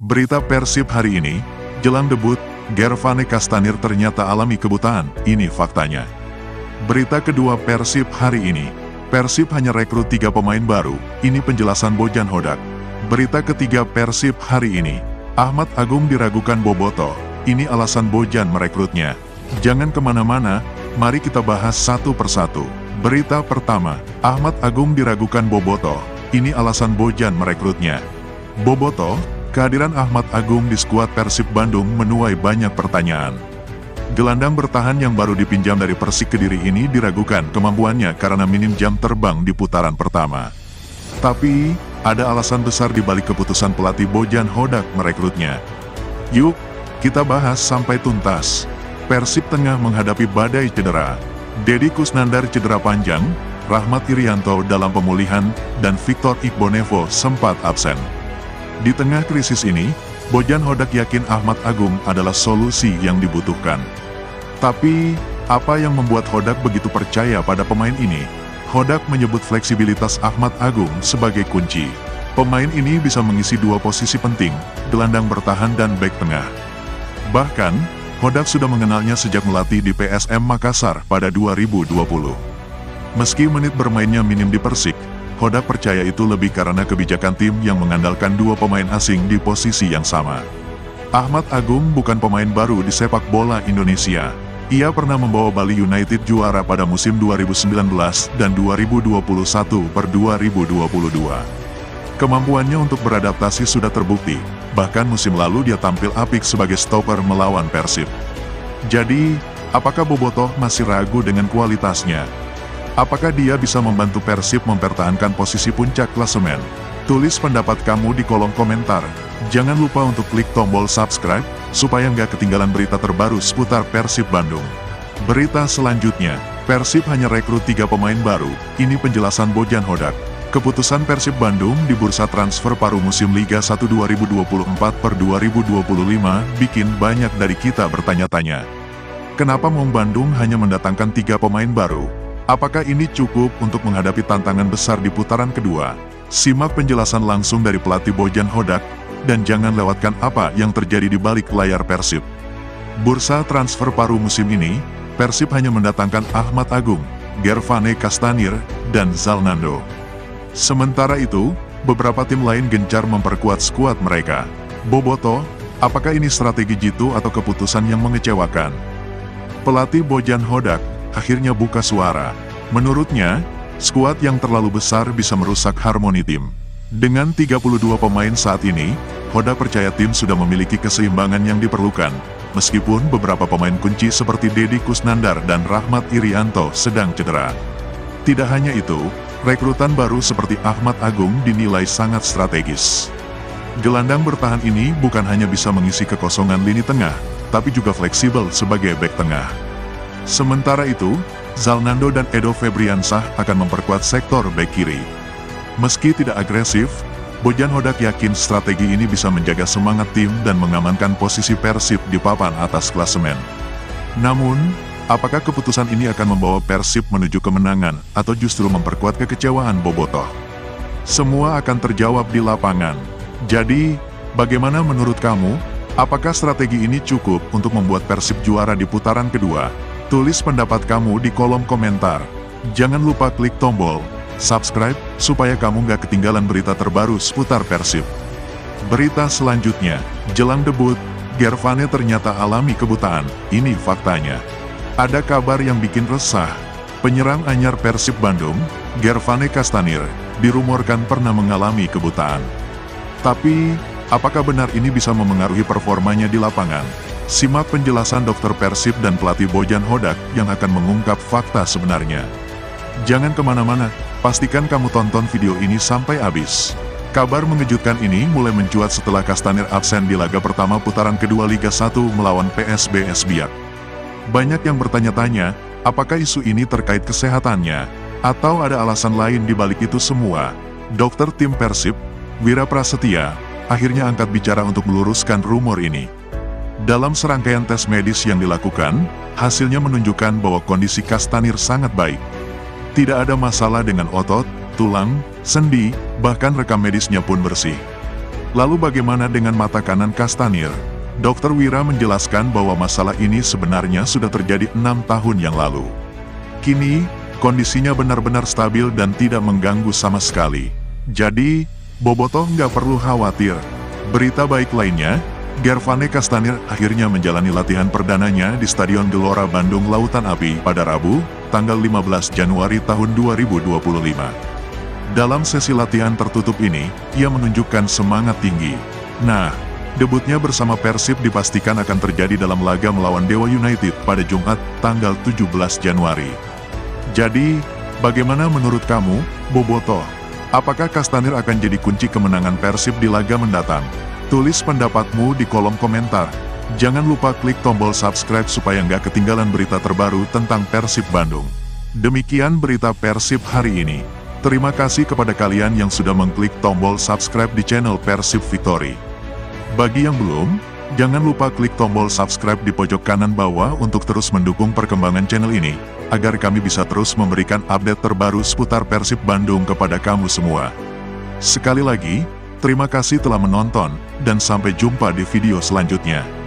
Berita Persib hari ini, jelang debut, Gervane Kastanir ternyata alami kebutaan, ini faktanya. Berita kedua Persib hari ini, Persib hanya rekrut 3 pemain baru, ini penjelasan Bojan Hodak. Berita ketiga Persib hari ini, Ahmad Agung diragukan Bobotoh, ini alasan Bojan merekrutnya. Jangan kemana-mana, mari kita bahas satu persatu. Berita pertama, Ahmad Agung diragukan Bobotoh, ini alasan Bojan merekrutnya. Bobotoh, kehadiran Ahmad Agung di skuad Persib Bandung menuai banyak pertanyaan. Gelandang bertahan yang baru dipinjam dari Persik Kediri ini diragukan kemampuannya karena minim jam terbang di putaran pertama. Tapi, ada alasan besar di balik keputusan pelatih Bojan Hodak merekrutnya. Yuk, kita bahas sampai tuntas. Persib tengah menghadapi badai cedera. Deddy Kusnandar cedera panjang, Rahmat Irianto dalam pemulihan, dan Victor Ikhbonevo sempat absen. Di tengah krisis ini, Bojan Hodak yakin Ahmad Agung adalah solusi yang dibutuhkan. Tapi, apa yang membuat Hodak begitu percaya pada pemain ini? Hodak menyebut fleksibilitas Ahmad Agung sebagai kunci. Pemain ini bisa mengisi 2 posisi penting, gelandang bertahan dan bek tengah. Bahkan, Hodak sudah mengenalnya sejak melatih di PSM Makassar pada 2020. Meski menit bermainnya minim di Persik, Hodak percaya itu lebih karena kebijakan tim yang mengandalkan 2 pemain asing di posisi yang sama. Ahmad Agung bukan pemain baru di sepak bola Indonesia. Ia pernah membawa Bali United juara pada musim 2019 dan 2021/2022. Kemampuannya untuk beradaptasi sudah terbukti, bahkan musim lalu dia tampil apik sebagai stopper melawan Persib. Jadi, apakah Bobotoh masih ragu dengan kualitasnya? Apakah dia bisa membantu Persib mempertahankan posisi puncak klasemen? Tulis pendapat kamu di kolom komentar. Jangan lupa untuk klik tombol subscribe, supaya nggak ketinggalan berita terbaru seputar Persib Bandung. Berita selanjutnya, Persib hanya rekrut 3 pemain baru, ini penjelasan Bojan Hodak. Keputusan Persib Bandung di bursa transfer paruh musim Liga 1 2024/2025 bikin banyak dari kita bertanya-tanya. Kenapa Maung Bandung hanya mendatangkan 3 pemain baru? Apakah ini cukup untuk menghadapi tantangan besar di putaran kedua? Simak penjelasan langsung dari pelatih Bojan Hodak, dan jangan lewatkan apa yang terjadi di balik layar Persib. Bursa transfer paruh musim ini, Persib hanya mendatangkan Ahmad Agung, Gervane Kastanir, dan Zalnando. Sementara itu, beberapa tim lain gencar memperkuat skuad mereka. Bobotoh, apakah ini strategi jitu atau keputusan yang mengecewakan? Pelatih Bojan Hodak akhirnya buka suara. Menurutnya, skuad yang terlalu besar bisa merusak harmoni tim. Dengan 32 pemain saat ini, Hodak percaya tim sudah memiliki keseimbangan yang diperlukan, meskipun beberapa pemain kunci seperti Deddy Kusnandar dan Rahmat Irianto sedang cedera. Tidak hanya itu, rekrutan baru seperti Ahmad Agung dinilai sangat strategis. Gelandang bertahan ini bukan hanya bisa mengisi kekosongan lini tengah, tapi juga fleksibel sebagai bek tengah. Sementara itu, Zalnando dan Edo Febriansah akan memperkuat sektor bek kiri. Meski tidak agresif, Bojan Hodak yakin strategi ini bisa menjaga semangat tim dan mengamankan posisi Persib di papan atas klasemen. Namun, apakah keputusan ini akan membawa Persib menuju kemenangan atau justru memperkuat kekecewaan Bobotoh? Semua akan terjawab di lapangan. Jadi, bagaimana menurut kamu? Apakah strategi ini cukup untuk membuat Persib juara di putaran kedua? Tulis pendapat kamu di kolom komentar. Jangan lupa klik tombol subscribe, supaya kamu nggak ketinggalan berita terbaru seputar Persib. Berita selanjutnya, jelang debut, Gervane ternyata alami kebutaan, ini faktanya. Ada kabar yang bikin resah. Penyerang anyar Persib Bandung, Gervane Kastanir, dirumorkan pernah mengalami kebutaan. Tapi, apakah benar ini bisa memengaruhi performanya di lapangan? Simak penjelasan dokter Persib dan pelatih Bojan Hodak yang akan mengungkap fakta sebenarnya. Jangan kemana-mana, pastikan kamu tonton video ini sampai habis. Kabar mengejutkan ini mulai mencuat setelah Kastanir absen di laga pertama putaran kedua Liga 1 melawan PSBS Biak. Banyak yang bertanya-tanya, apakah isu ini terkait kesehatannya, atau ada alasan lain di balik itu semua? Dokter tim Persib, Wira Prasetya, akhirnya angkat bicara untuk meluruskan rumor ini. Dalam serangkaian tes medis yang dilakukan, hasilnya menunjukkan bahwa kondisi Kastanir sangat baik. Tidak ada masalah dengan otot, tulang, sendi, bahkan rekam medisnya pun bersih. Lalu bagaimana dengan mata kanan Castaneer? Dr. Wira menjelaskan bahwa masalah ini sebenarnya sudah terjadi 6 tahun yang lalu. Kini, kondisinya benar-benar stabil dan tidak mengganggu sama sekali. Jadi, Bobotoh nggak perlu khawatir. Berita baik lainnya, Gervane Castaneer akhirnya menjalani latihan perdananya di Stadion Gelora Bandung Lautan Api pada Rabu, tanggal 15 Januari tahun 2025. Dalam sesi latihan tertutup ini, ia menunjukkan semangat tinggi. Nah, debutnya bersama Persib dipastikan akan terjadi dalam laga melawan Dewa United pada Jumat, tanggal 17 Januari. Jadi, bagaimana menurut kamu, Bobotoh? Apakah Castaneer akan jadi kunci kemenangan Persib di laga mendatang? Tulis pendapatmu di kolom komentar. Jangan lupa klik tombol subscribe supaya nggak ketinggalan berita terbaru tentang Persib Bandung. Demikian berita Persib hari ini. Terima kasih kepada kalian yang sudah mengklik tombol subscribe di channel Persib Victory. Bagi yang belum, jangan lupa klik tombol subscribe di pojok kanan bawah untuk terus mendukung perkembangan channel ini, agar kami bisa terus memberikan update terbaru seputar Persib Bandung kepada kamu semua. Sekali lagi, terima kasih telah menonton, dan sampai jumpa di video selanjutnya.